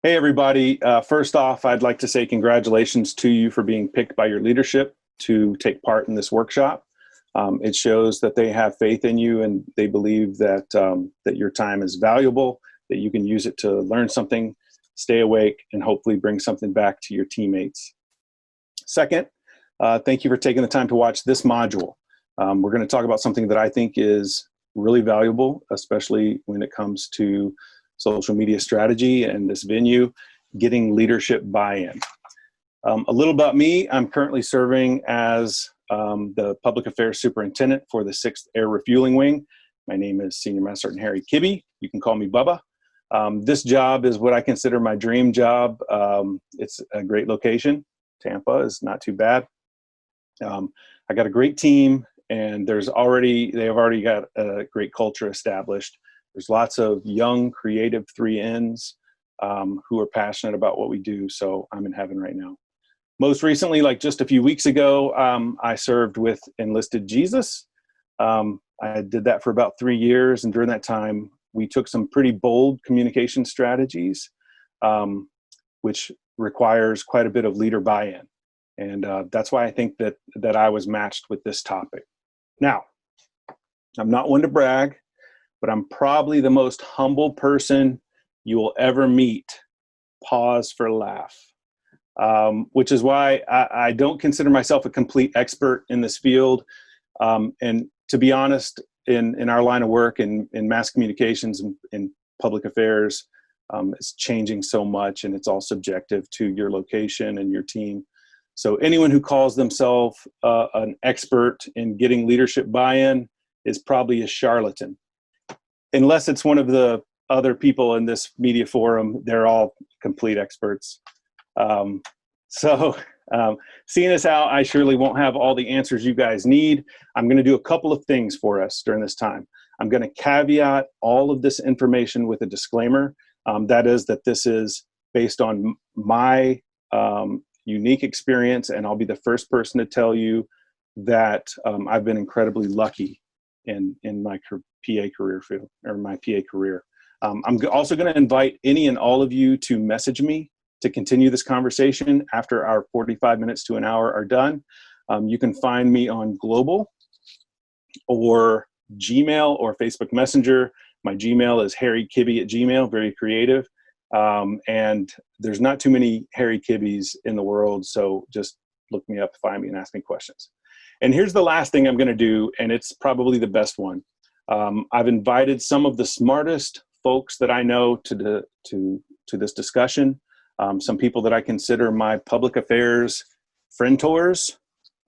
Hey, everybody. First off, I'd like to say congratulations to you for being picked by your leadership to take part in this workshop. It shows that they have faith in you and they believe that your time is valuable, that you can use it to learn something, stay awake, and hopefully bring something back to your teammates. Second, thank you for taking the time to watch this module. We're going to talk about something that I think is really valuable, especially when it comes to social media strategy and this venue, getting leadership buy-in. A little about me, I'm currently serving as the Public Affairs Superintendent for the 6th Air Refueling Wing. My name is Senior Master Sergeant Harry Kibbe. You can call me Bubba. This job is what I consider my dream job. It's a great location. Tampa is not too bad. I got a great team, and they have already got a great culture established. There's lots of young, creative 3Ns who are passionate about what we do, so I'm in heaven right now. Most recently, like just a few weeks ago, I served with Enlisted Jesus. I did that for about 3 years, and during that time, we took some pretty bold communication strategies, which requires quite a bit of leader buy-in. And that's why I think that I was matched with this topic. Now, I'm not one to brag, but I'm probably the most humble person you will ever meet. Pause for laugh. Which is why I don't consider myself a complete expert in this field. And to be honest, in our line of work, in mass communications and in public affairs, it's changing so much, and it's all subjective to your location and your team. So anyone who calls themselves an expert in getting leadership buy-in is probably a charlatan. Unless it's one of the other people in this media forum, they're all complete experts. Seeing as how I surely won't have all the answers you guys need, I'm going to do a couple of things for us during this time. I'm going to caveat all of this information with a disclaimer. That is that this is based on my unique experience, and I'll be the first person to tell you that I've been incredibly lucky in my PA career field, or my PA career. I'm also going to invite any and all of you to message me to continue this conversation after our 45 minutes to an hour are done. You can find me on Global or Gmail or Facebook Messenger. My Gmail is harrykibbe@gmail, very creative. And there's not too many Harry Kibbes in the world, so just look me up, find me, and ask me questions. And here's the last thing I'm going to do, and it's probably the best one. I've invited some of the smartest folks that I know to this discussion. Some people that I consider my public affairs friend-tours.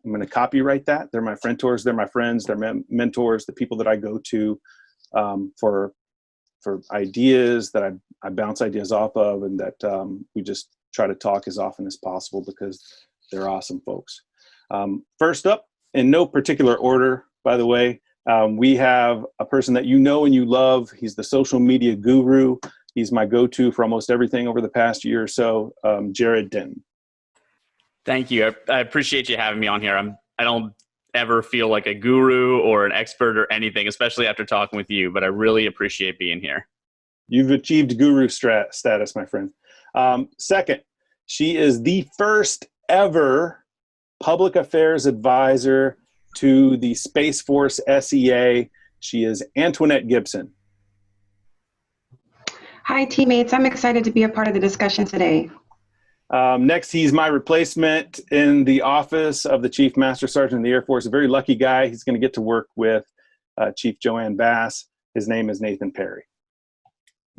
I'm going to copyright that. They're my friend-tours. They're my friends. They're mentors, the people that I go to for ideas, that I bounce ideas off of, and that we just try to talk as often as possible because they're awesome folks. First up, in no particular order, by the way, we have a person that you know and you love. He's the social media guru. He's my go-to for almost everything over the past year or so, Jared Denton. Thank you. I appreciate you having me on here. I don't ever feel like a guru or an expert or anything, especially after talking with you, but I really appreciate being here. You've achieved guru status, my friend. Second, she is the first ever public affairs advisor to the Space Force SEA. She is Antoinette Gibson. Hi, teammates. I'm excited to be a part of the discussion today. Next, he's my replacement in the office of the Chief Master Sergeant in the Air Force. A very lucky guy. He's going to get to work with Chief Joanne Bass. His name is Nathan Perry.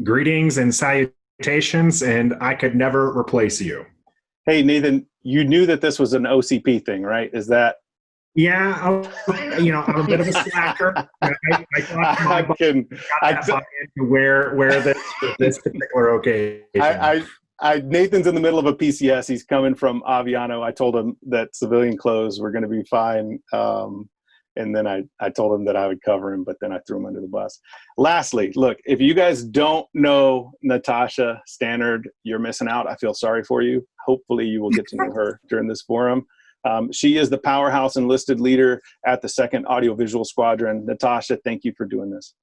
Greetings and salutations, and I could never replace you. Hey, Nathan, you knew that this was an OCP thing, right? Is that? Yeah, I'm a bit of a slacker. I thought my to wear this particular occasion. Nathan's in the middle of a PCS. He's coming from Aviano. I told him that civilian clothes were going to be fine. And then I told him that I would cover him, but then I threw him under the bus. Lastly, look, if you guys don't know Natasha Stannard, you're missing out. I feel sorry for you. Hopefully you will get to know her during this forum. She is the powerhouse enlisted leader at the 2nd Audiovisual Squadron. Natasha, thank you for doing this.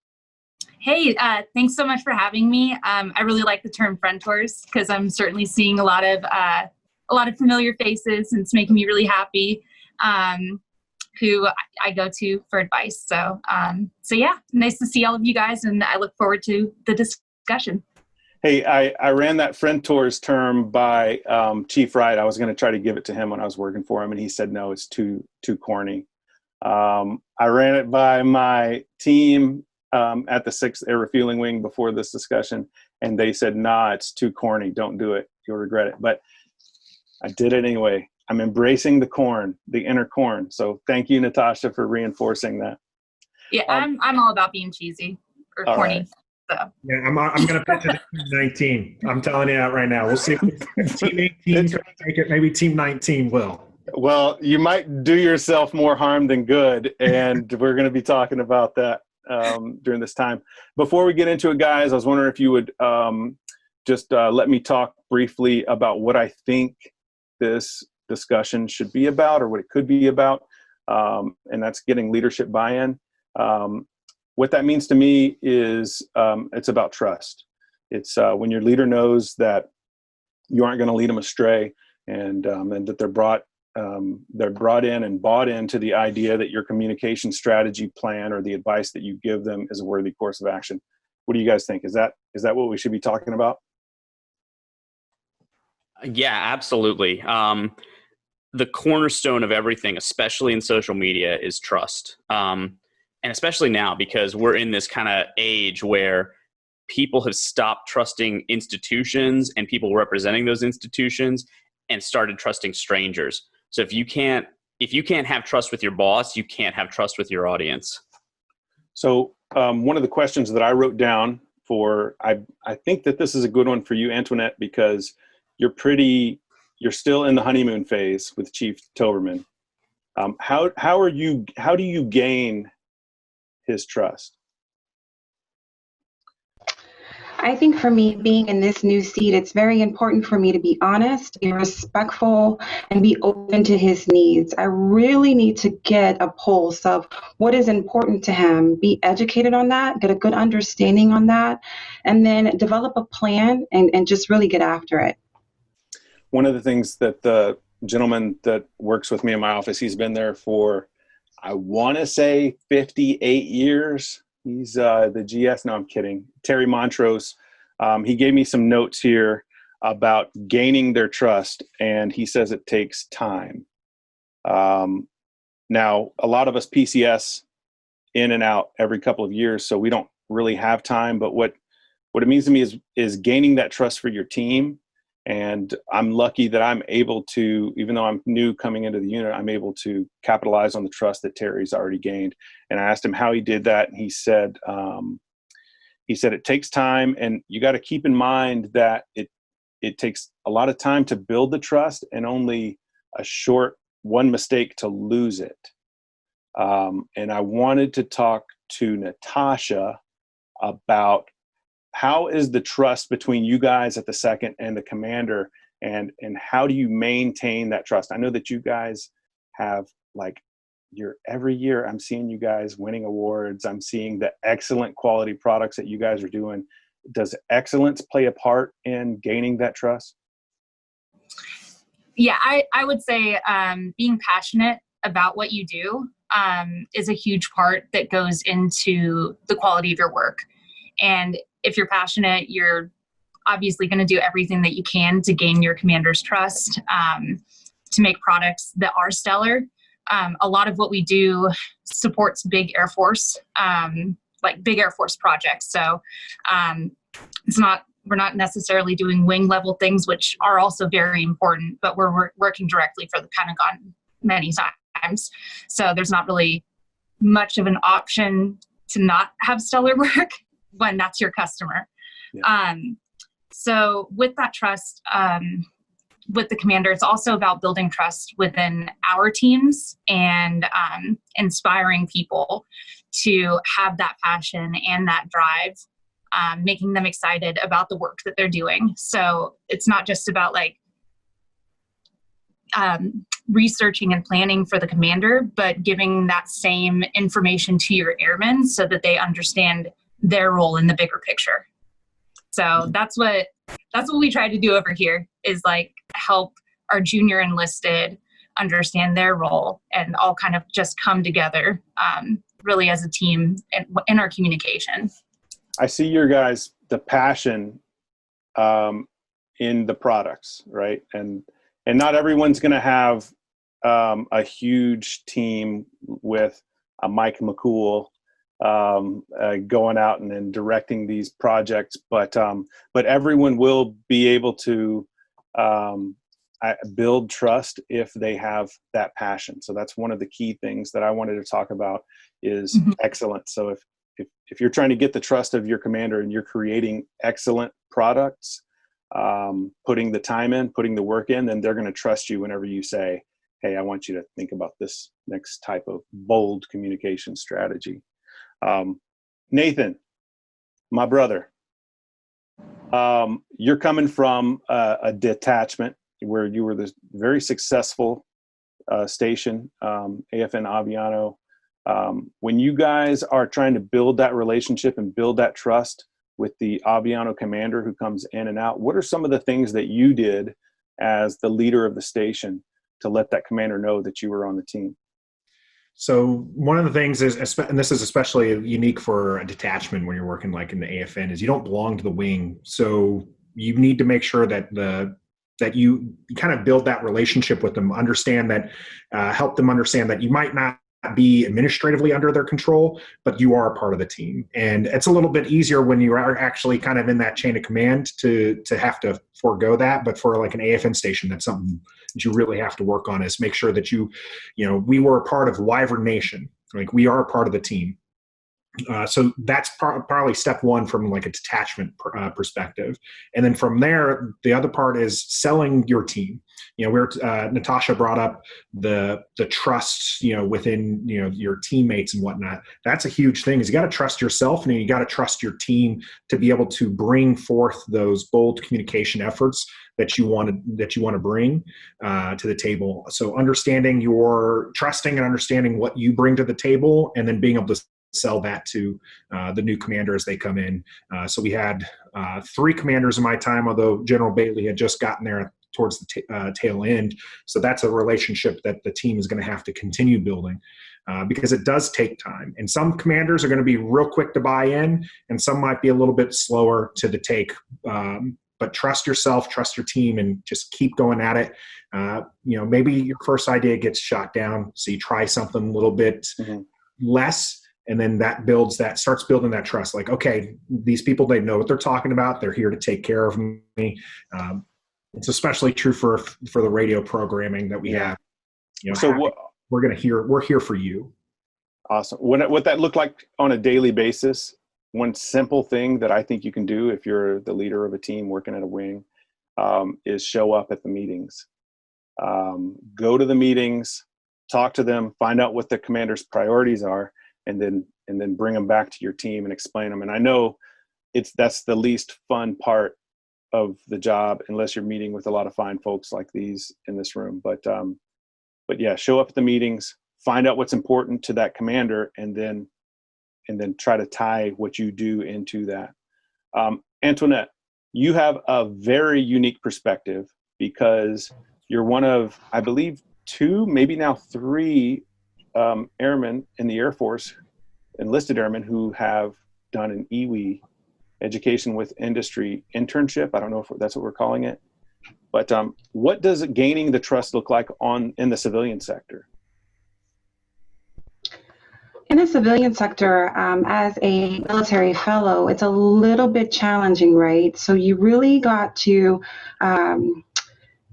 Hey, thanks so much for having me. I really like the term friend tours because I'm certainly seeing a lot of familiar faces, and it's making me really happy. Who I go to for advice. So yeah, nice to see all of you guys, and I look forward to the discussion. Hey, I ran that friend tours term by Chief Wright. I was going to try to give it to him when I was working for him, and he said no, it's too corny. I ran it by my team at the 6th Air Refueling Wing before this discussion, and they said, nah, it's too corny. Don't do it. You'll regret it. But I did it anyway. I'm embracing the corn, the inner corn. So thank you, Natasha, for reinforcing that. Yeah, I'm all about being cheesy or corny. Right. So. Yeah, I'm going to pitch it at Team 19. I'm telling you that right now. We'll see if Team 18 can take it. Maybe Team 19 will. Well, you might do yourself more harm than good, and we're going to be talking about that during this time. Before we get into it, guys, I was wondering if you would just let me talk briefly about what I think this discussion should be about, or what it could be about, and that's getting leadership buy-in. What that means to me is it's about trust. It's when your leader knows that you aren't going to lead them astray, and that they're brought in and bought into the idea that your communication strategy plan or the advice that you give them is a worthy course of action. What do you guys think? Is that what we should be talking about? Yeah, absolutely. The cornerstone of everything, especially in social media, is trust. And especially now, because we're in this kind of age where people have stopped trusting institutions and people representing those institutions and started trusting strangers. So if you can't have trust with your boss, you can't have trust with your audience. So one of the questions that I wrote down for, I think that this is a good one for you, Antoinette, because you're still in the honeymoon phase with Chief Toberman. How do you gain his trust? I think for me, being in this new seat, it's very important for me to be honest, be respectful, and be open to his needs. I really need to get a pulse of what is important to him, be educated on that, get a good understanding on that, and then develop a plan and just really get after it. One of the things that the gentleman that works with me in my office, he's been there for, I want to say 58 years. He's the GS. No, I'm kidding. Terry Montrose. He gave me some notes here about gaining their trust, and he says it takes time. Now, a lot of us PCS in and out every couple of years, so we don't really have time. But what it means to me is gaining that trust for your team. And I'm lucky that I'm able to, even though I'm new coming into the unit, I'm able to capitalize on the trust that Terry's already gained. And I asked him how he did that. And he said it takes time, and you got to keep in mind that it takes a lot of time to build the trust and only a short one mistake to lose it. And I wanted to talk to Natasha about how is the trust between you guys at the second and the commander, and how do you maintain that trust? I know that you guys have, like, every year I'm seeing you guys winning awards. I'm seeing the excellent quality products that you guys are doing. Does excellence play a part in gaining that trust? Yeah, I would say being passionate about what you do is a huge part that goes into the quality of your work. And if you're passionate, you're obviously going to do everything that you can to gain your commander's trust, to make products that are stellar. A lot of what we do supports big Air Force, like big Air Force projects. So we're not necessarily doing wing level things, which are also very important, but we're working directly for the Pentagon many times. So there's not really much of an option to not have stellar work when that's your customer. Yeah. So with that trust, with the commander, it's also about building trust within our teams and inspiring people to have that passion and that drive, making them excited about the work that they're doing. So it's not just about researching and planning for the commander, but giving that same information to your airmen so that they understand their role in the bigger picture. So that's what we try to do over here, is like help our junior enlisted understand their role and all kind of just come together really as a team in our communication. I see your guys, the passion in the products, right? And not everyone's going to have a huge team with a Mike McCool going out and directing these projects, but everyone will be able to build trust if they have that passion. So that's one of the key things that I wanted to talk about is excellence. So if you're trying to get the trust of your commander and you're creating excellent products, putting the time in, putting the work in, then they're going to trust you whenever you say, hey, I want you to think about this next type of bold communication strategy. Nathan, my brother, you're coming from a detachment where you were this very successful station, AFN Aviano. When you guys are trying to build that relationship and build that trust with the Aviano commander who comes in and out, what are some of the things that you did as the leader of the station to let that commander know that you were on the team? So one of the things is, and this is especially unique for a detachment when you're working like in the AFN, is you don't belong to the wing. So you need to make sure that that you kind of build that relationship with them, understand that, help them understand that you might not be administratively under their control, but you are a part of the team. And it's a little bit easier when you are actually kind of in that chain of command to have to forego that. But for like an AFN station, that's something that you really have to work on, is make sure that we were a part of Wyvern Nation. Like, we are a part of the team. So that's probably step one from like a detachment perspective. And then from there, the other part is selling your team. Natasha brought up the trust, within, your teammates and whatnot. That's a huge thing, is you got to trust yourself, and you got to trust your team to be able to bring forth those bold communication efforts that you want to bring to the table. So trusting and understanding what you bring to the table, and then being able to sell that to the new commander as they come in. So we had 3 commanders in my time, although General Bailey had just gotten there towards the tail end. So that's a relationship that the team is going to have to continue building because it does take time. And some commanders are going to be real quick to buy in, and some might be a little bit slower to the take. But trust yourself, trust your team, and just keep going at it. Maybe your first idea gets shot down, so you try something a little bit less. And then that starts building that trust. Like, okay, these people, they know what they're talking about. They're here to take care of me. It's especially true for the radio programming that we have. We're here for you. Awesome. What that looked like on a daily basis, one simple thing that I think you can do if you're the leader of a team working at a wing, is show up at the meetings. Go to the meetings, talk to them, find out what the commander's priorities are, and then bring them back to your team and explain them. And I know that's the least fun part of the job, unless you're meeting with a lot of fine folks like these in this room. But yeah, show up at the meetings, find out what's important to that commander, and then try to tie what you do into that. Antoinette, you have a very unique perspective because you're one of, I believe, 2, maybe now 3 airmen in the Air Force, enlisted airmen, who have done an EWI, education with industry internship. I don't know if that's what we're calling it, but what does gaining the trust look like in the civilian sector? In the civilian sector, as a military fellow, it's a little bit challenging, right? So you really got to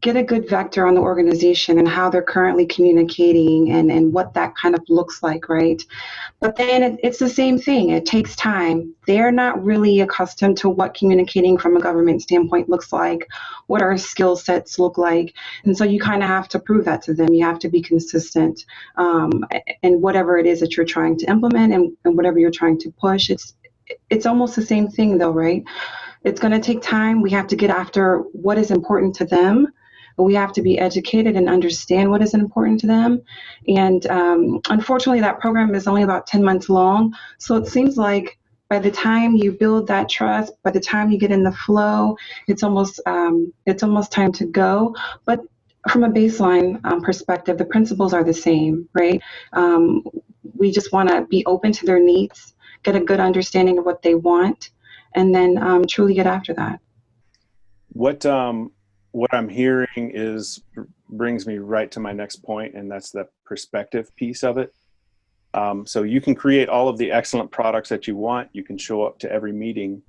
get a good vector on the organization and how they're currently communicating and what that kind of looks like, right? But then it's the same thing. It takes time. They're not really accustomed to what communicating from a government standpoint looks like, what our skill sets look like. And so you kind of have to prove that to them. You have to be consistent in whatever it is that you're trying to implement and whatever you're trying to push. It's almost the same thing though, right? It's going to take time. We have to get after what is important to them. We have to be educated and understand what is important to them. And unfortunately, that program is only about 10 months long. So it seems like by the time you build that trust, by the time you get in the flow, it's almost time to go. But from a baseline perspective, the principles are the same, right? We just want to be open to their needs, get a good understanding of what they want, and then truly get after that. What I'm hearing brings me right to my next point, and that's the perspective piece of it. So you can create all of the excellent products that you want. You can show up to every meeting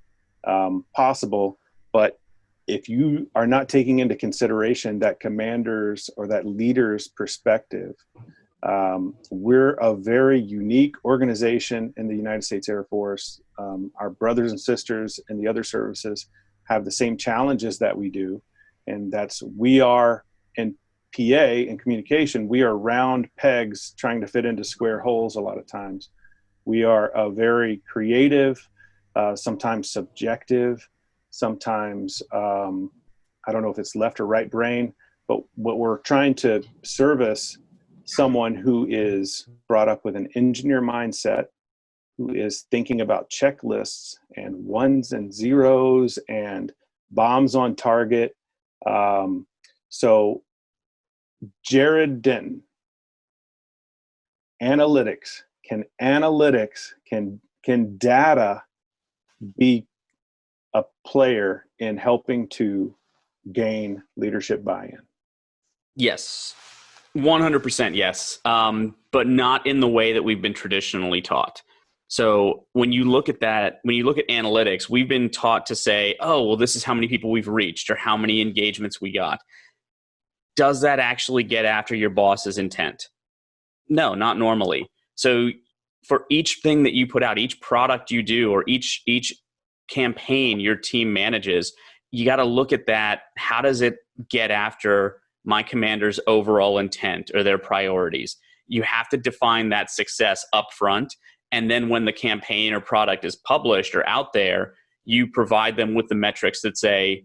possible, but if you are not taking into consideration that commander's or that leader's perspective, we're a very unique organization in the United States Air Force. Our brothers and sisters in the other services have the same challenges that we do, and we are in PA and communication, we are round pegs trying to fit into square holes a lot of times. We are a very creative, sometimes subjective, sometimes, I don't know if it's left or right brain, but what we're trying to service someone who is brought up with an engineer mindset, who is thinking about checklists and ones and zeros and bombs on target. So Jared Denton, analytics, can data be a player in helping to gain leadership buy-in? Yes, 100% yes, but not in the way that we've been traditionally taught. So when you look at that, when you look at analytics, we've been taught to say, oh, well, this is how many people we've reached or how many engagements we got. Does that actually get after your boss's intent? No, not normally. So for each thing that you put out, each product you do, or each campaign your team manages, you got to look at that. How does it get after my commander's overall intent or their priorities? You have to define that success up front. And then when the campaign or product is published or out there, you provide them with the metrics that say,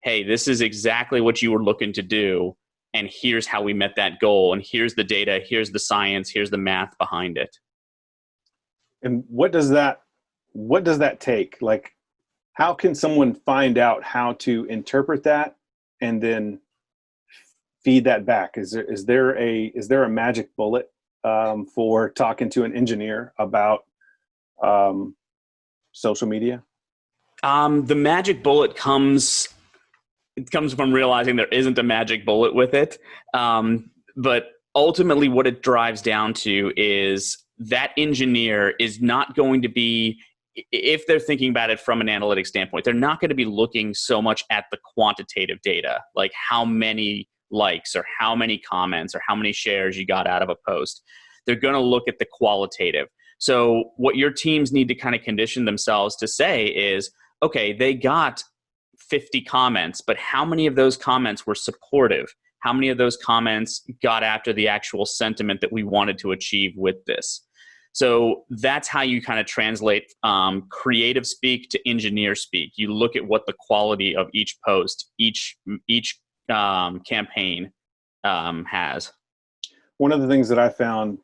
hey, this is exactly what you were looking to do. And here's how we met that goal. And here's the data, here's the science, here's the math behind it. And what does that take? Like, how can someone find out how to interpret that and then feed that back? Is there a magic bullet for talking to an engineer about social media? The magic bullet comes from realizing there isn't a magic bullet with it. But ultimately what it drives down to is that engineer is not going to be, if they're thinking about it from an analytics standpoint, they're not going to be looking so much at the quantitative data, like how many likes or how many comments or how many shares you got out of a post. They're going to look at the qualitative. So what your teams need to kind of condition themselves to say is, okay, they got 50 comments, but how many of those comments were supportive? How many of those comments got after the actual sentiment that we wanted to achieve with this? So that's how you kind of translate creative speak to engineer speak. You look at what the quality of each post, each campaign has. One of the things that I found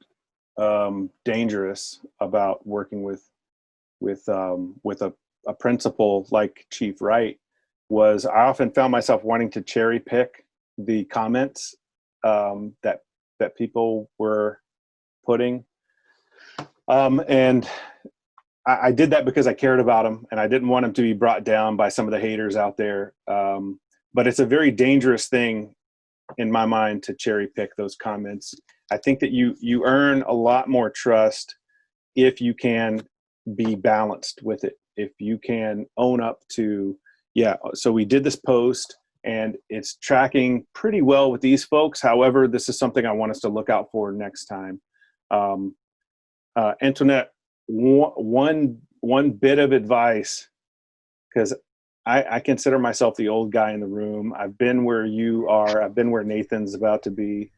dangerous about working with a principal like Chief Wright was I often found myself wanting to cherry pick the comments that people were putting. And I did that because I cared about them and I didn't want them to be brought down by some of the haters out there. But it's a very dangerous thing in my mind to cherry pick those comments. I think that you earn a lot more trust if you can be balanced with it. If you can own up to, yeah, so we did this post and it's tracking pretty well with these folks. However, this is something I want us to look out for next time. Antoinette, one bit of advice, because I consider myself the old guy in the room. I've been where you are. I've been where Nathan's about to be.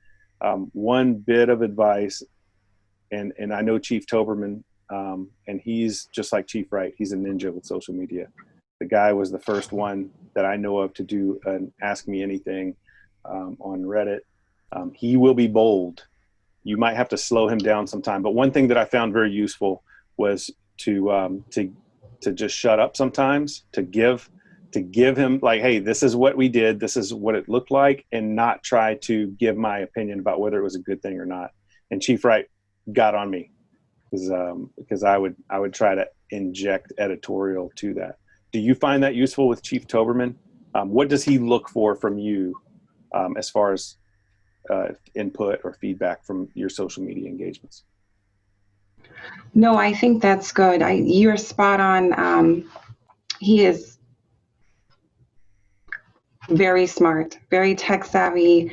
One bit of advice, and I know Chief Toberman, and he's just like Chief Wright. He's a ninja with social media. The guy was the first one that I know of to do an Ask Me Anything on Reddit. He will be bold. You might have to slow him down sometime. But one thing that I found very useful was to to just shut up sometimes, to give him like, hey, this is what we did, this is what it looked like, and not try to give my opinion about whether it was a good thing or not. And Chief Wright got on me because I would try to inject editorial to that. Do you find that useful with Chief Toberman? What does he look for from you as far as input or feedback from your social media engagements? No, I think that's good. You're spot on. He is very smart, very tech savvy.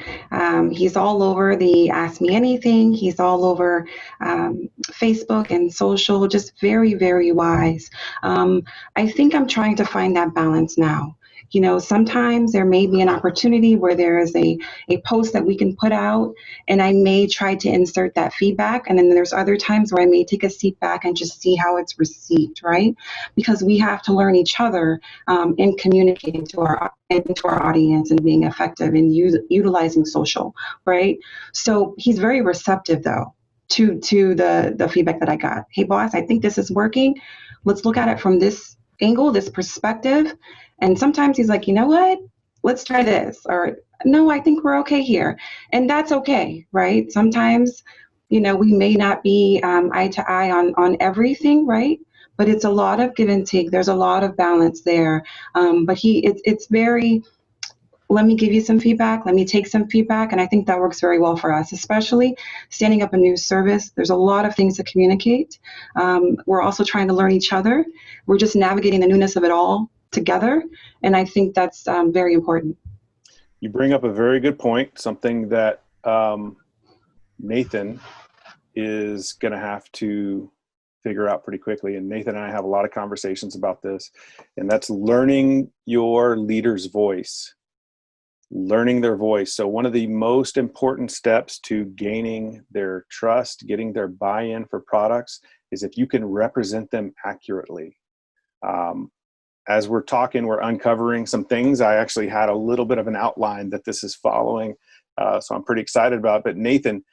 He's all over the Ask Me Anything. He's all over Facebook and social, just very, very wise. I think I'm trying to find that balance now. You know, sometimes there may be an opportunity where there is a post that we can put out, and I may try to insert that feedback. And then there's other times where I may take a seat back and just see how it's received, right? Because we have to learn each other in communicating to our audience and being effective in utilizing social, right? So he's very receptive, though, to the feedback that I got. Hey, boss, I think this is working. Let's look at it from this angle, this perspective. And sometimes he's like, you know what? Let's try this. Or no, I think we're okay here. And that's okay, right? Sometimes, you know, we may not be eye to eye on everything, right? But it's a lot of give and take. There's a lot of balance there. But it's very, let me give you some feedback. Let me take some feedback. And I think that works very well for us, especially standing up a new service. There's a lot of things to communicate. We're also trying to learn each other. We're just navigating the newness of it all together. And I think that's very important. You bring up a very good point, something that Nathan is going to have to figure out pretty quickly. And Nathan and I have a lot of conversations about this, and that's learning your leader's voice, learning their voice. So one of the most important steps to gaining their trust, getting their buy-in for products, is if you can represent them accurately. As we're talking, we're uncovering some things. I actually had a little bit of an outline that this is following, so I'm pretty excited about it. But Nathan,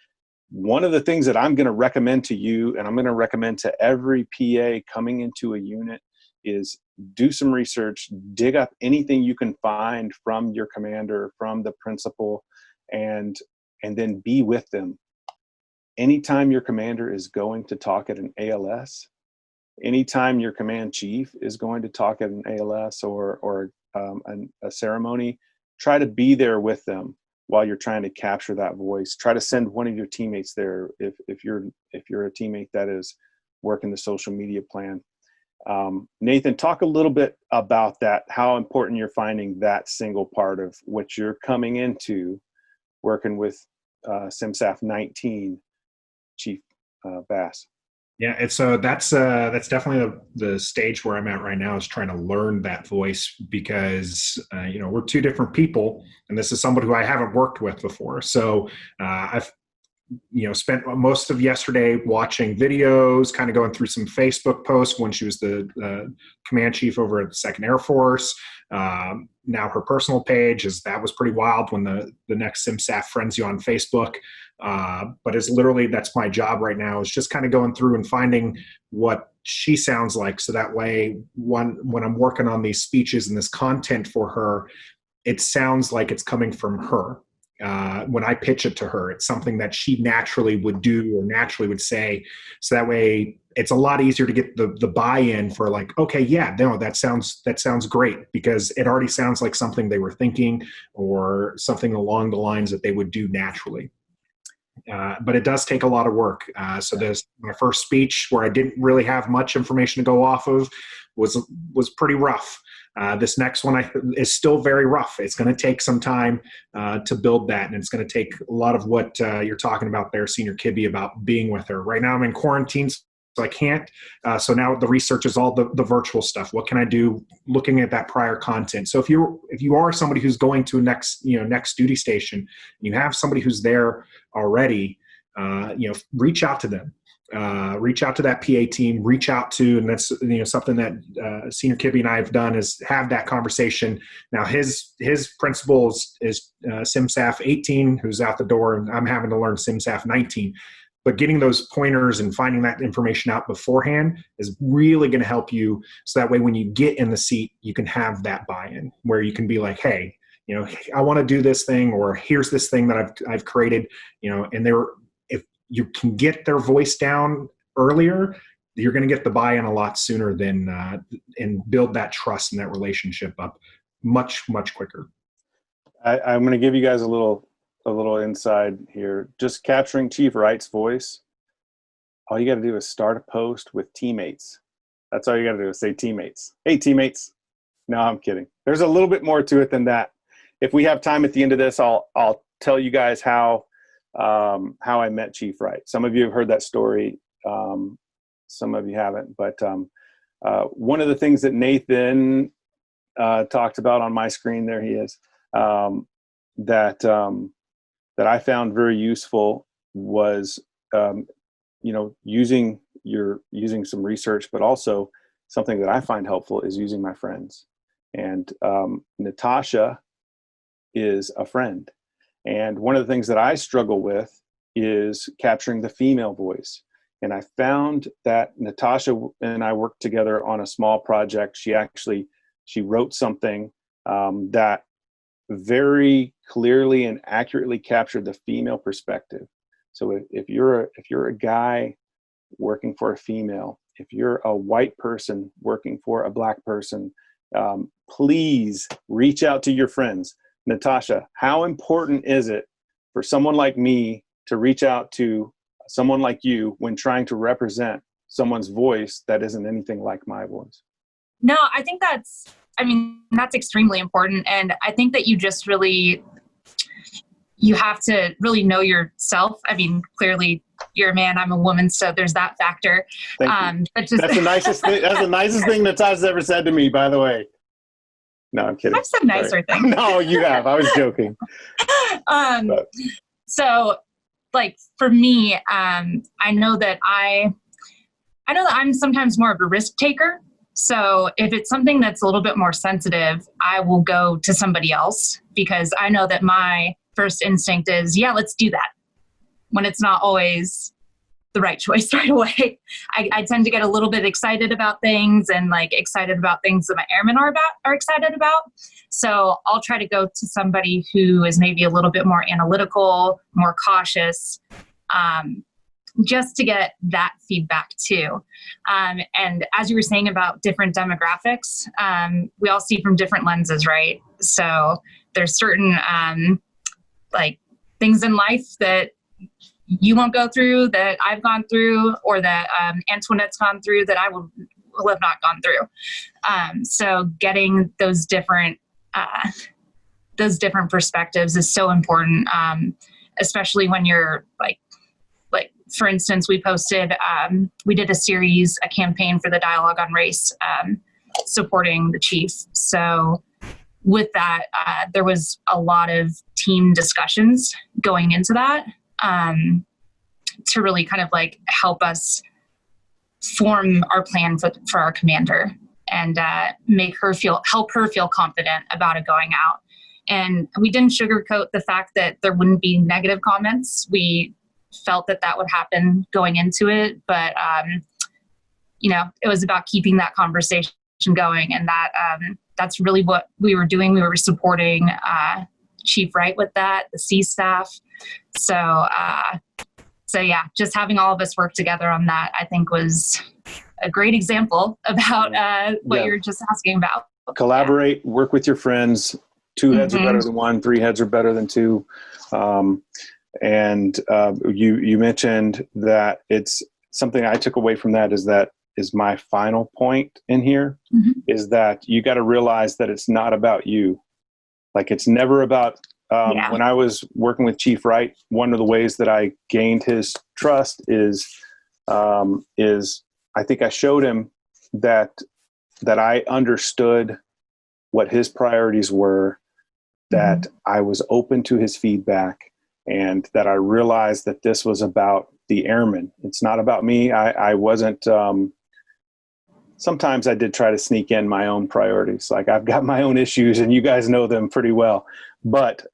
one of the things that I'm going to recommend to you, and I'm going to recommend to every PA coming into a unit, is do some research, dig up anything you can find from your commander, from the principal, and then be with them. Anytime your commander is going to talk at an ALS, anytime your command chief is going to talk at an ALS or a ceremony, try to be there with them while you're trying to capture that voice. Try to send one of your teammates there if you're a teammate that is working the social media plan. Nathan, talk a little bit about that, how important you're finding that single part of what you're coming into working with SMSAF 19, Chief Bass. Yeah, that's definitely the stage where I'm at right now, is trying to learn that voice, because we're two different people, and this is somebody who I haven't worked with before. So I've spent most of yesterday watching videos, kind of going through some Facebook posts when she was the command chief over at the 2nd Air Force. Now her personal page that was pretty wild when the next SimSAF friends you on Facebook. But it's literally, that's my job right now, is just kind of going through and finding what she sounds like. So that way, when I'm working on these speeches and this content for her, it sounds like it's coming from her. When I pitch it to her, it's something that she naturally would do or naturally would say. So that way it's a lot easier to get the buy-in for like, okay, yeah, no, that sounds great, because it already sounds like something they were thinking or something along the lines that they would do naturally. But it does take a lot of work. So my first speech, where I didn't really have much information to go off of, was pretty rough. This next one is still very rough. It's going to take some time to build that, and it's going to take a lot of what you're talking about there, Senior Kibbe, about being with her. Right now I'm in quarantine, so I can't. So now the research is all the virtual stuff. What can I do looking at that prior content? So if you are somebody who's going to next duty station, and you have somebody who's there already, reach out to them. Reach out to that PA team, and that's something that Senior Kibbe and I have done, is have that conversation. Now his principal is SimSAF 18, who's out the door, and I'm having to learn SimSAF 19. but getting those pointers and finding that information out beforehand is really going to help you. So that way, when you get in the seat, you can have that buy-in where you can be like, hey, I want to do this thing, or here's this thing that I've created, and if you can get their voice down earlier, you're going to get the buy-in a lot sooner than and build that trust and that relationship up much, much quicker. I'm going to give you guys a little inside here. Just capturing Chief Wright's voice, all you got to do is start a post with teammates. That's all you got to do is say teammates. Hey, teammates. No, I'm kidding. There's a little bit more to it than that. If we have time at the end of this, I'll tell you guys how I met Chief Wright. Some of you have heard that story. Some of you haven't. But one of the things that Nathan talked about on my screen, there he is, that I found very useful was using some research, but also something that I find helpful is using my friends. And Natasha is a friend. And one of the things that I struggle with is capturing the female voice. And I found that Natasha and I worked together on a small project. She wrote something that very clearly and accurately captured the female perspective. So if you're a guy working for a female, if you're a white person working for a black person, please reach out to your friends. Natasha, how important is it for someone like me to reach out to someone like you when trying to represent someone's voice that isn't anything like my voice? No, I think that's extremely important. And I think that you have to really know yourself. I mean, clearly you're a man, I'm a woman, so there's that factor. Thank you. That's the nicest thing. That's the nicest thing Natasha's ever said to me, by the way. No, I'm kidding. I've said nicer things. No, you have. I was joking. So like for me, I know that I'm sometimes more of a risk taker. So if it's something that's a little bit more sensitive, I will go to somebody else because I know that my first instinct is, yeah, let's do that. When it's not always the right choice right away. I tend to get a little bit excited about things and like excited about things that my airmen are excited about. So I'll try to go to somebody who is maybe a little bit more analytical, more cautious, just to get that feedback too. And as you were saying about different demographics, we all see from different lenses, right? So there's certain like things in life that you won't go through that I've gone through, or that Antoinette's gone through that I will have not gone through. So getting those different perspectives is so important, especially when you're like for instance, we did a campaign for the Dialogue on Race, supporting the chief. So with that, there was a lot of team discussions going into that, to really kind of like help us form our plan for our commander and help her feel confident about it going out. And we didn't sugarcoat the fact that there wouldn't be negative comments. We felt that would happen going into it, but it was about keeping that conversation going, and that's really what we were doing. We were supporting Chief Wright with that, the C staff. So yeah, just having all of us work together on that, I think, was a great example about what you were just asking about. Collaborate, work with your friends. 2 heads are better than 1, 3 heads are better than 2. And you mentioned that it's something I took away from that is my final point in here, is that you got to realize that it's not about you. Like, it's never about, when I was working with Chief Wright, one of the ways that I gained his trust is I think I showed him that I understood what his priorities were, that I was open to his feedback, and that I realized that this was about the airmen. It's not about me. I wasn't, sometimes I did try to sneak in my own priorities. Like, I've got my own issues and you guys know them pretty well. But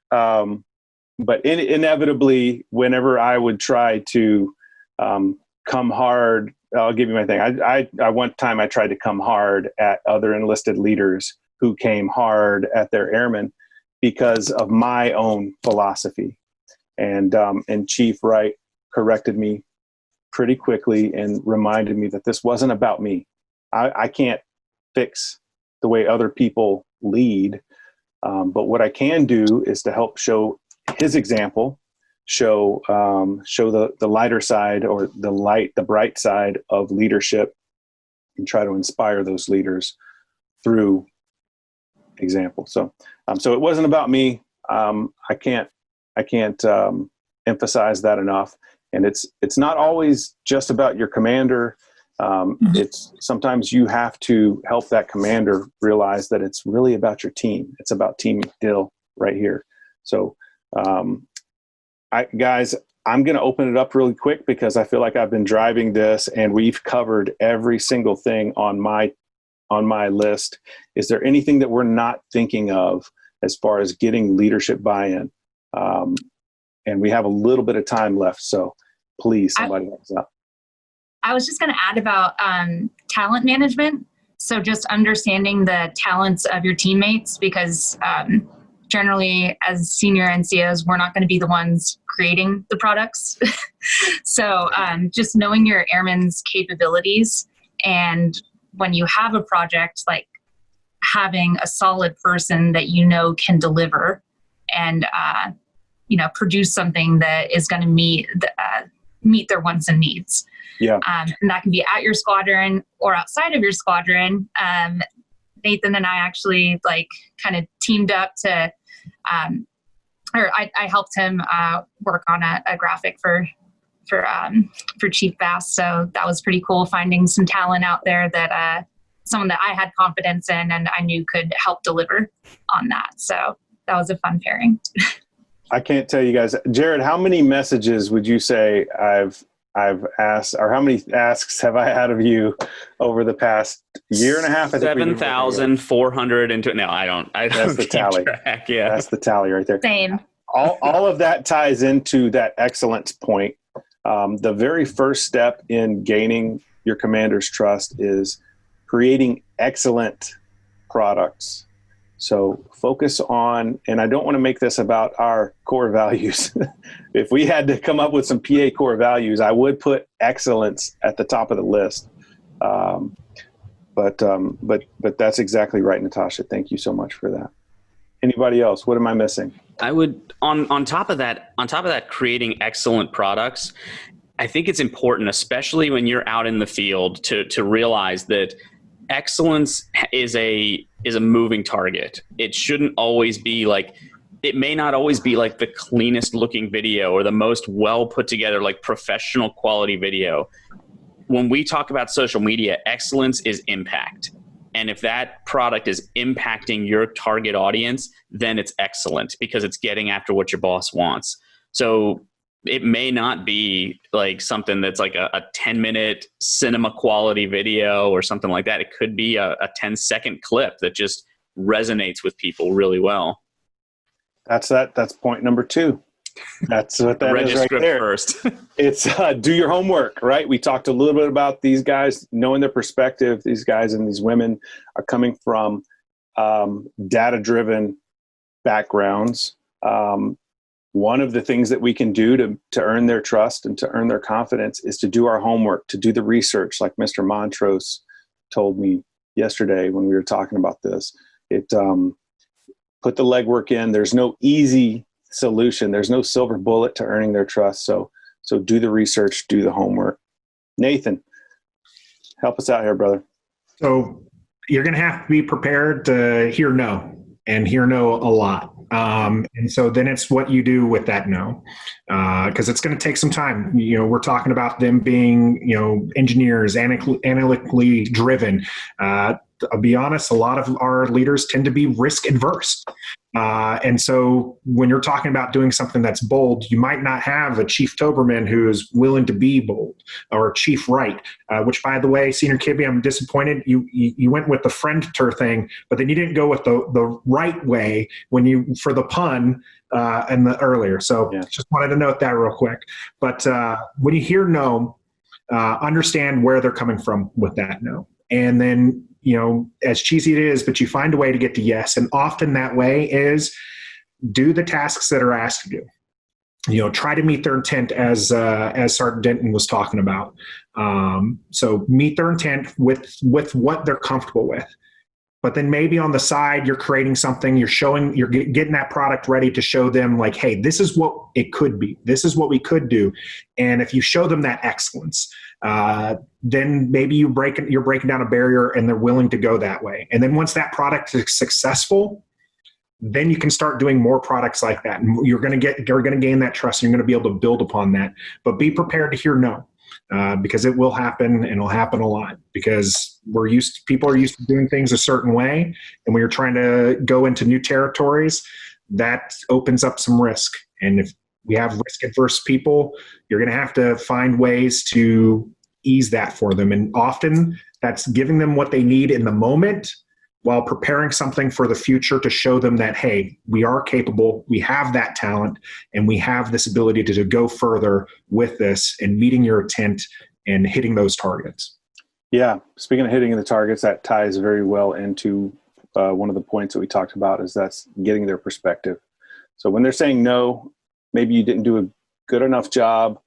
inevitably, whenever I would try to come hard. I'll give you my thing. I one time I tried to come hard at other enlisted leaders who came hard at their airmen because of my own philosophy. And Chief Wright corrected me pretty quickly and reminded me that this wasn't about me. I can't fix the way other people lead, but what I can do is to help show his example, show the lighter side, or the bright side of leadership, and try to inspire those leaders through example. So it wasn't about me. I can't emphasize that enough. And it's not always just about your commander. It's sometimes you have to help that commander realize that it's really about your team. It's about Team McDill right here. So, guys, I'm going to open it up really quick because I feel like I've been driving this and we've covered every single thing on my list. Is there anything that we're not thinking of as far as getting leadership buy-in? And we have a little bit of time left, so please, somebody help us out. I was just going to add about talent management. So just understanding the talents of your teammates, because generally as senior NCOs, we're not going to be the ones creating the products. So just knowing your airmen's capabilities, and when you have a project, like having a solid person that you know can deliver and produce something that is going to meet their wants and needs. Yeah. And that can be at your squadron or outside of your squadron. Nathan and I actually kind of teamed up to, I helped him work on a graphic for Chief Bass. So that was pretty cool, finding some talent out there that someone that I had confidence in and I knew could help deliver on that. So that was a fun pairing. I can't tell you guys, Jared, how many messages would you say I've asked, or how many asks have I had of you over the past year and a half? 7,400 No, I don't. That's the tally. Track. Yeah, that's the tally right there. Same. All of that ties into that excellence point. The very first step in gaining your commander's trust is creating excellent products. So focus on, and I don't want to make this about our core values. If we had to come up with some PA core values, I would put excellence at the top of the list. But that's exactly right, Natasha. Thank you so much for that. Anybody else? What am I missing? I would, on top of that, creating excellent products, I think it's important, especially when you're out in the field, to realize that excellence is a moving target. It shouldn't always be it may not always be the cleanest looking video or the most well put together, professional quality video. When we talk about social media, excellence is impact. And if that product is impacting your target audience, then it's excellent because it's getting after what your boss wants. So it may not be something that's a 10-minute cinema quality video or something like that. It could be a 10-second clip that just resonates with people really well. That's point number 2. That's what that is right there. First. It's do your homework, right? We talked a little bit about these guys, knowing their perspective. These guys and these women are coming from data-driven backgrounds. One of the things that we can do to earn their trust and to earn their confidence is to do our homework, to do the research, like Mr. Montrose told me yesterday when we were talking about this. It put the legwork in. There's no easy solution. There's no silver bullet to earning their trust. So do the research, do the homework. Nathan, help us out here, brother. So you're going to have to be prepared to hear no, and hear no a lot. And so then it's what you do with that no, because it's going to take some time. We're talking about them being, engineers, analytically driven. I'll be honest, a lot of our leaders tend to be risk adverse. And so when you're talking about doing something that's bold, you might not have a Chief Toberman who is willing to be bold, or a Chief Wright, which, by the way, Senior Kibbe, I'm disappointed. You went with the friend-ter thing, but then you didn't go with the right way for the pun and the earlier. So just wanted to note that real quick. But when you hear no, understand where they're coming from with that no. And then, as cheesy it is, but you find a way to get to yes. And often that way is do the tasks that are asked of you. Try to meet their intent as Sergeant Denton was talking about. So meet their intent with what they're comfortable with. But then maybe on the side, you're creating something, you're getting that product ready to show them like, hey, this is what it could be. This is what we could do. And if you show them that excellence, then maybe you're breaking down a barrier and they're willing to go that way. And then once that product is successful, then you can start doing more products like that. And you're going to gain that trust, and you're going to be able to build upon that. But be prepared to hear no. Because it will happen, and it'll happen a lot, because people are used to doing things a certain way. And when you're trying to go into new territories, that opens up some risk. And if we have risk adverse people, you're going to have to find ways to ease that for them. And often that's giving them what they need in the moment, while preparing something for the future to show them that, hey, we are capable, we have that talent, and we have this ability to go further with this and meeting your intent and hitting those targets. Yeah. Speaking of hitting the targets, that ties very well into one of the points that we talked about, is that's getting their perspective. So when they're saying no, maybe you didn't do a good enough job.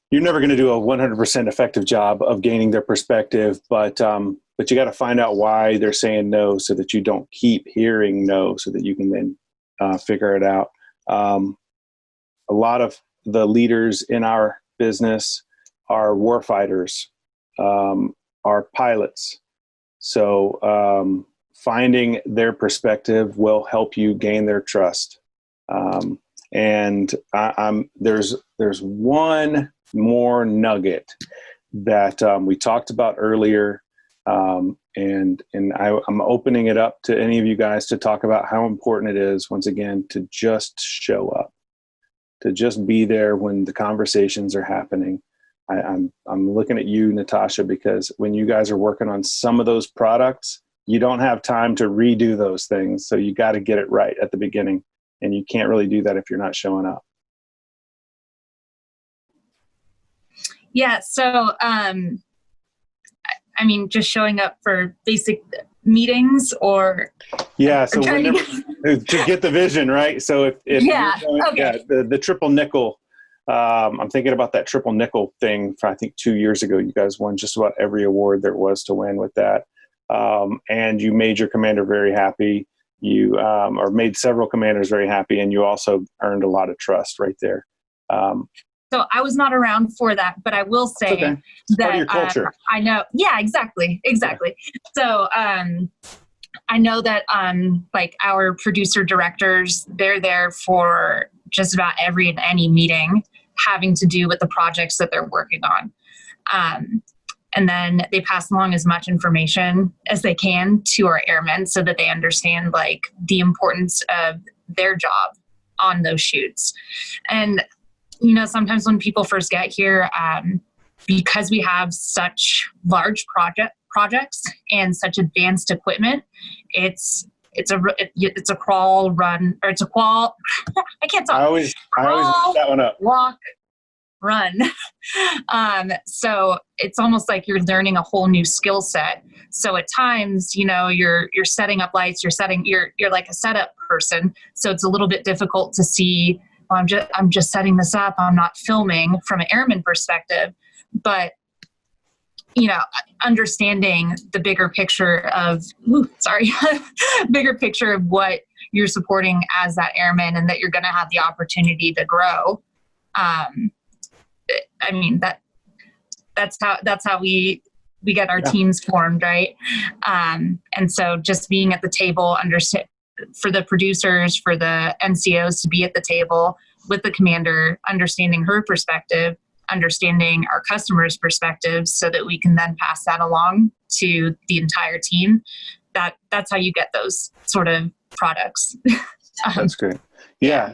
You're never going to do a 100% effective job of gaining their perspective, but you got to find out why they're saying no, so that you don't keep hearing no, so that you can then figure it out. A lot of the leaders in our business are warfighters, are pilots. So finding their perspective will help you gain their trust. And there's one more nugget that we talked about earlier. And I'm opening it up to any of you guys to talk about how important it is, once again, to just show up, to just be there when the conversations are happening. I'm looking at you, Natasha, because when you guys are working on some of those products, you don't have time to redo those things. So you got to get it right at the beginning, and you can't really do that if you're not showing up. Yeah. So, just showing up for basic meetings, or so to get the vision right. So if the triple nickel, I'm thinking about that triple nickel thing. I think 2 years ago, you guys won just about every award there was to win with that, and you made your commander very happy. You or made several commanders very happy, and you also earned a lot of trust right there. So I was not around for that, but I will say that part of your culture. I know. Yeah, exactly. Yeah. So I know that like our producer directors, they're there for just about every and any meeting having to do with the projects that they're working on. And then they pass along as much information as they can to our airmen, so that they understand like the importance of their job on those shoots. And sometimes when people first get here, because we have such large projects and such advanced equipment, it's a crawl, run, or it's a crawl. I can't talk. I always mess that one up. Walk, run. So it's almost like you're learning a whole new skill set. So at times, you're setting up lights, you're like a setup person. So it's a little bit difficult to see. I'm just setting this up. I'm not filming from an airman perspective, but understanding the bigger picture of, bigger picture of what you're supporting as that airman, and that you're going to have the opportunity to grow. That's how we get our teams formed, right? And so just being at the table, for the producers, for the NCOs to be at the table with the commander, understanding her perspective, understanding our customers' perspectives so that we can then pass that along to the entire team. That's how you get those sort of products. That's great. Yeah.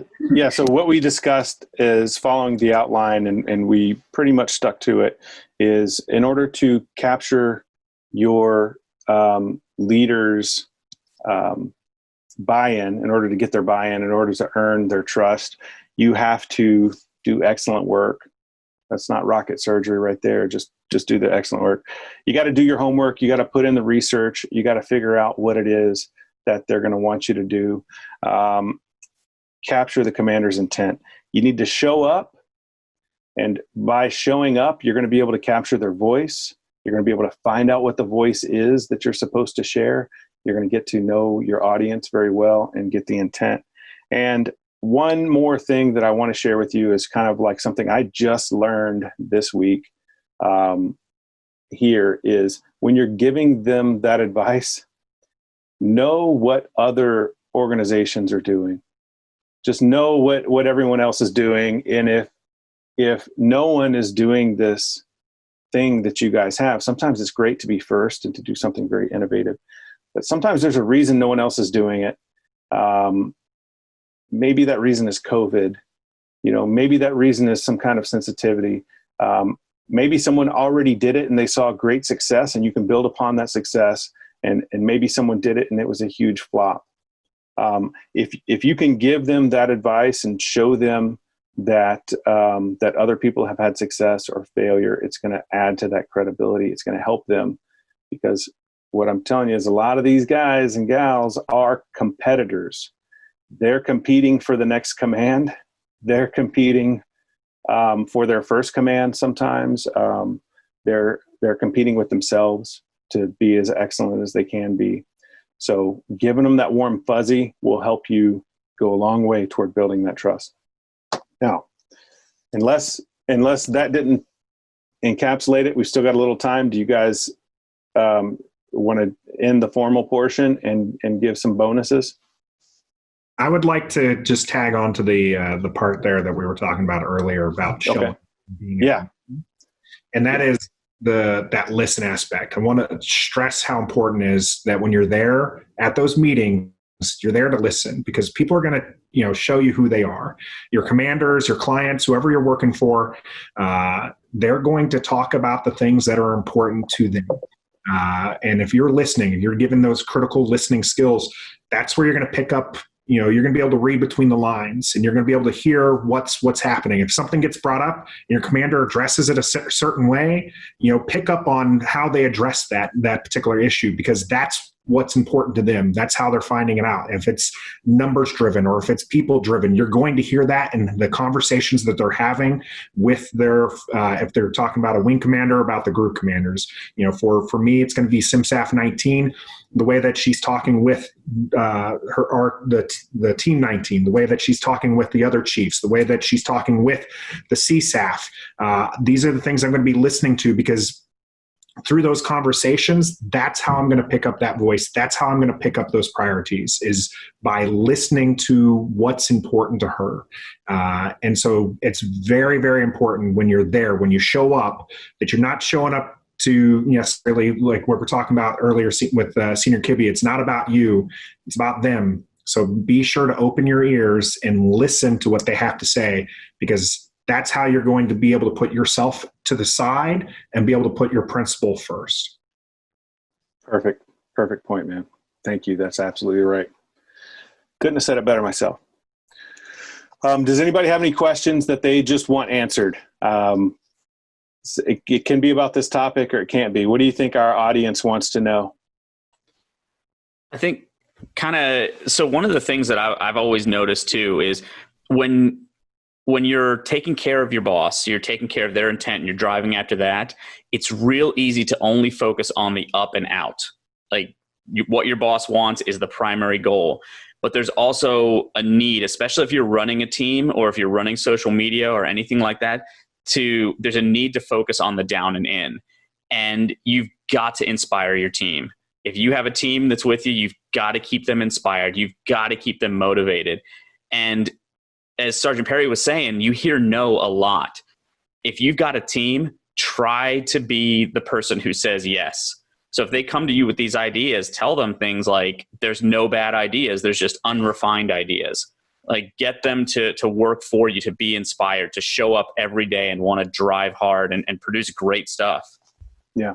So what we discussed is following the outline, and we pretty much stuck to it, is in order to capture your leaders' buy-in, in order to get their buy-in, in order to earn their trust, you have to do excellent work. That's not rocket surgery right there. Just do the excellent work. You got to do your homework. You got to put in the research. You got to figure out what it is that they're going to want you to do. Capture the commander's intent. You need to show up, and by showing up, you're going to be able to capture their voice. You're going to be able to find out what the voice is that you're supposed to share. You're going to get to know your audience very well and get the intent. And one more thing that I want to share with you is kind of like something I just learned this week here is when you're giving them that advice, know what other organizations are doing. Just know what everyone else is doing. And if no one is doing this thing that you guys have, sometimes it's great to be first and to do something very innovative. But sometimes there's a reason no one else is doing it. Maybe that reason is COVID. Maybe that reason is some kind of sensitivity. Maybe someone already did it and they saw great success, and you can build upon that success. And maybe someone did it and it was a huge flop. If you can give them that advice and show them that other people have had success or failure, it's going to add to that credibility. It's going to help them, because what I'm telling you is a lot of these guys and gals are competitors. They're competing for the next command. They're competing for their first command sometimes. They're competing with themselves to be as excellent as they can be. So giving them that warm fuzzy will help you go a long way toward building that trust. Now, unless that didn't encapsulate it, we've still got a little time. Do you guys want to end the formal portion and give some bonuses? I would like to just tag on to the part there that we were talking about earlier about showing. Okay. Yeah. And that is that listen aspect. I want to stress how important it is that when you're there at those meetings, you're there to listen, because people are going to, show you who they are. Your commanders, your clients, whoever you're working for, they're going to talk about the things that are important to them. And if you're listening, if you're given those critical listening skills, that's where you're going to pick up. You're going to be able to read between the lines, and you're going to be able to hear what's happening. If something gets brought up and your commander addresses it a certain way, pick up on how they address that particular issue, because that's what's important to them. That's how they're finding it out. If it's numbers driven or if it's people driven, you're going to hear that in the conversations that they're having with their, if they're talking about a wing commander, about the group commanders. For me, it's going to be SMSgt 19, the way that she's talking with the team 19, the way that she's talking with the other chiefs, the way that she's talking with the CSAF. These are the things I'm going to be listening to, because through those conversations, that's how I'm going to pick up that voice. That's how I'm going to pick up those priorities, is by listening to what's important to her. And so it's very, very important when you're there, when you show up, that you're not showing up to necessarily like what we're talking about earlier with Senior Kibbe. It's not about you. It's about them. So be sure to open your ears and listen to what they have to say, because that's how you're going to be able to put yourself to the side and be able to put your principal first. Perfect point, man. Thank you. That's absolutely right. Couldn't have said it better myself. Does anybody have any questions that they just want answered? It can be about this topic or it can't be. What do you think our audience wants to know? I think so one of the things that I've always noticed too is when you're taking care of your boss, you're taking care of their intent and you're driving after that, it's real easy to only focus on the up and out. Like what your boss wants is the primary goal. But there's also a need, especially if you're running a team or if you're running social media or anything like that, there's a need to focus on the down and in. And you've got to inspire your team. If you have a team that's with you, you've got to keep them inspired. You've got to keep them motivated. And as Sergeant Perry was saying, you hear no a lot. if you've got a team, try to be the person who says yes. So if they come to you with these ideas, tell them things like, there's no bad ideas, there's just unrefined ideas. Like, get them to work for you, to be inspired, to show up every day and want to drive hard and produce great stuff. Yeah,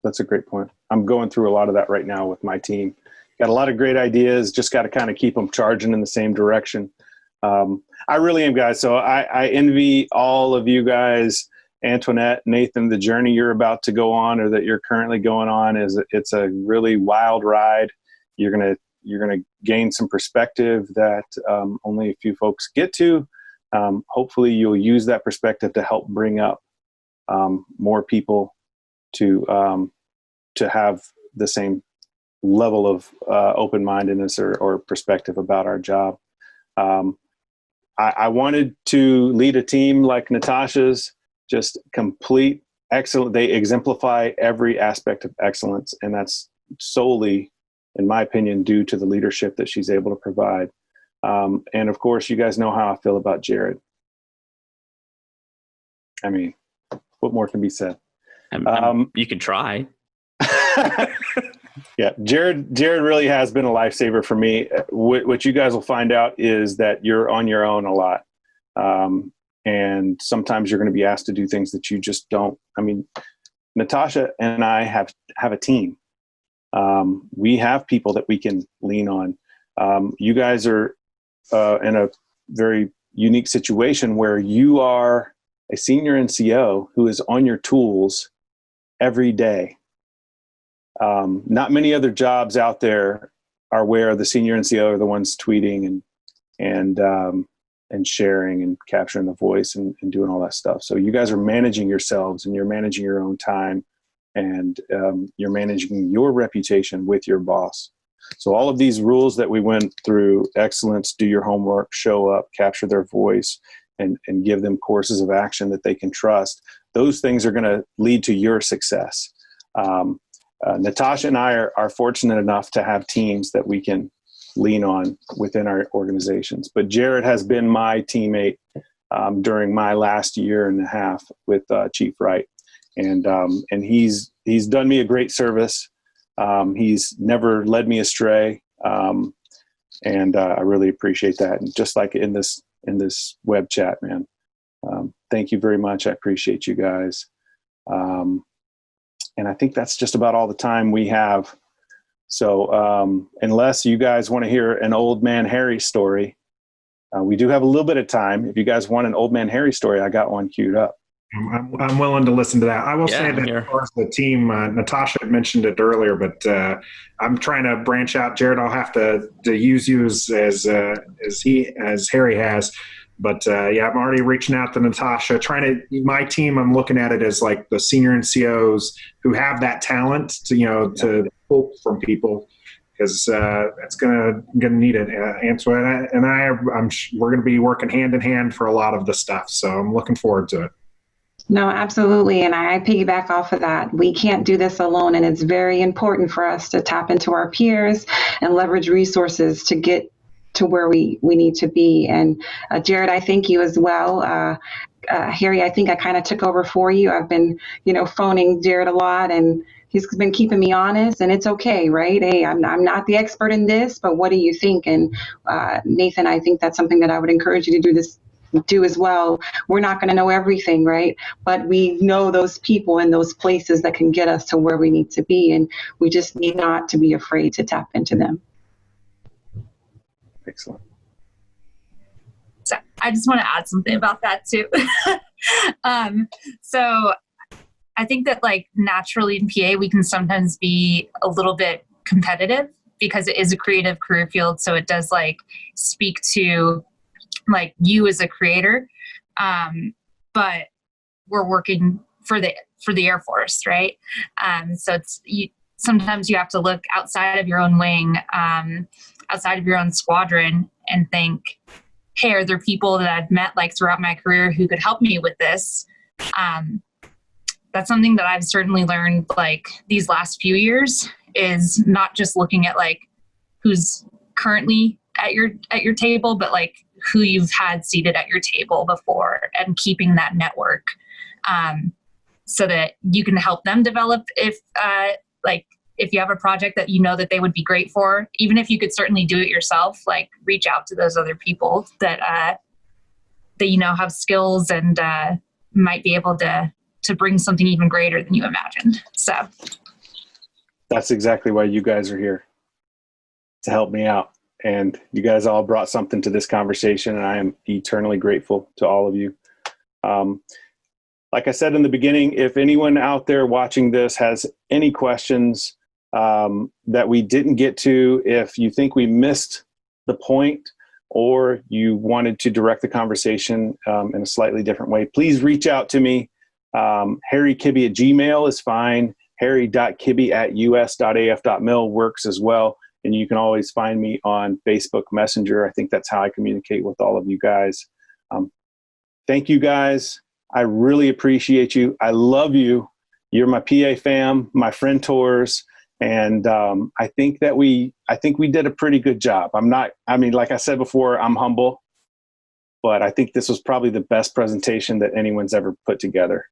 that's a great point. I'm going through a lot of that right now with my team. Got a lot of great ideas, just got to kind of keep them charging in the same direction. I really am, guys. So I envy all of you guys, Antoinette, Nathan, the journey you're about to go on, or that you're currently going on, it's a really wild ride. You're gonna gain some perspective that only a few folks get to. Hopefully you'll use that perspective to help bring up more people to have the same level of open-mindedness or perspective about our job. I wanted to lead a team like Natasha's, just complete excellent. They exemplify every aspect of excellence, and that's solely, in my opinion, due to the leadership that she's able to provide. And of course, you guys know how I feel about Jared. I mean, what more can be said? You can try. Yeah, Jared really has been a lifesaver for me. What you guys will find out is that you're on your own a lot. And sometimes you're going to be asked to do things that you just don't. I mean, Natasha and I have a team. We have people that we can lean on. You guys are in a very unique situation where you are a senior NCO who is on your tools every day. Not many other jobs out there are where the senior NCO are the ones tweeting and sharing and capturing the voice and doing all that stuff. So you guys are managing yourselves, and you're managing your own time, and you're managing your reputation with your boss. So all of these rules that we went through, excellence, do your homework, show up, capture their voice, and give them courses of action that they can trust, those things are going to lead to your success. Natasha and I are fortunate enough to have teams that we can lean on within our organizations. But Jared has been my teammate during my last year and a half with Chief Wright. And he's done me a great service. He's never led me astray. And I really appreciate that. And just like in this web chat, man, thank you very much. I appreciate you guys. And I think that's just about all the time we have. So unless you guys want to hear an Old Man Harry story, we do have a little bit of time. If you guys want an Old Man Harry story, I got one queued up. I'm willing to listen to that. I will say that as far as the team, Natasha had mentioned it earlier, but I'm trying to branch out. Jared, I'll have to use you as Harry has. But yeah, I'm already reaching out to Natasha, my team, I'm looking at it as like the senior NCOs who have that talent to pull from people, because it's gonna need it. Antoinette and we're gonna be working hand in hand for a lot of the stuff. So I'm looking forward to it. No, absolutely. And I piggyback off of that. We can't do this alone. And it's very important for us to tap into our peers and leverage resources to get to where we need to be. And Jared, I thank you as well. Harry, I think I kind of took over for you. I've been, phoning Jared a lot, and he's been keeping me honest, and it's okay, right? Hey, I'm not the expert in this, but what do you think? And Nathan, I think that's something that I would encourage you to do as well. We're not going to know everything, right? But we know those people and those places that can get us to where we need to be, and we just need not to be afraid to tap into them. Excellent. So I just want to add something about that too. So I think that naturally in PA, we can sometimes be a little bit competitive because it is a creative career field. So it does speak to you as a creator. But we're working for the Air Force, right? So sometimes you have to look outside of your own wing, outside of your own squadron, and think, hey, are there people that I've met throughout my career who could help me with this? That's something that I've certainly learned these last few years, is not just looking at who's currently at your table, but who you've had seated at your table before, and keeping that network. so that you can help them develop if you have a project that you know that they would be great for, even if you could certainly do it yourself, like reach out to those other people that have skills and might be able to bring something even greater than you imagined. So that's exactly why you guys are here, to help me out. And you guys all brought something to this conversation, and I am eternally grateful to all of you. Like I said in the beginning, if anyone out there watching this has any questions that we didn't get to, if you think we missed the point, or you wanted to direct the conversation in a slightly different way, please reach out to me. harrykibbe@gmail is fine. harry.kibbe@us.af.mil works as well. And you can always find me on Facebook Messenger. I think that's how I communicate with all of you guys. Thank you guys. I really appreciate you. I love you. You're my PA fam, my friend tours. And I think we did a pretty good job. Like I said before, I'm humble, but I think this was probably the best presentation that anyone's ever put together.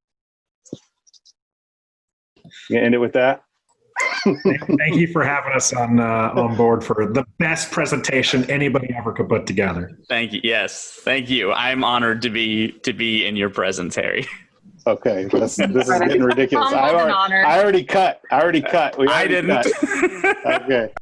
You gonna end it with that? Thank you for having us on board for the best presentation anybody ever could put together. Thank you. Yes, thank you. I'm honored to be in your presence, Harry. Okay, this is getting ridiculous. I already cut. I didn't. Okay.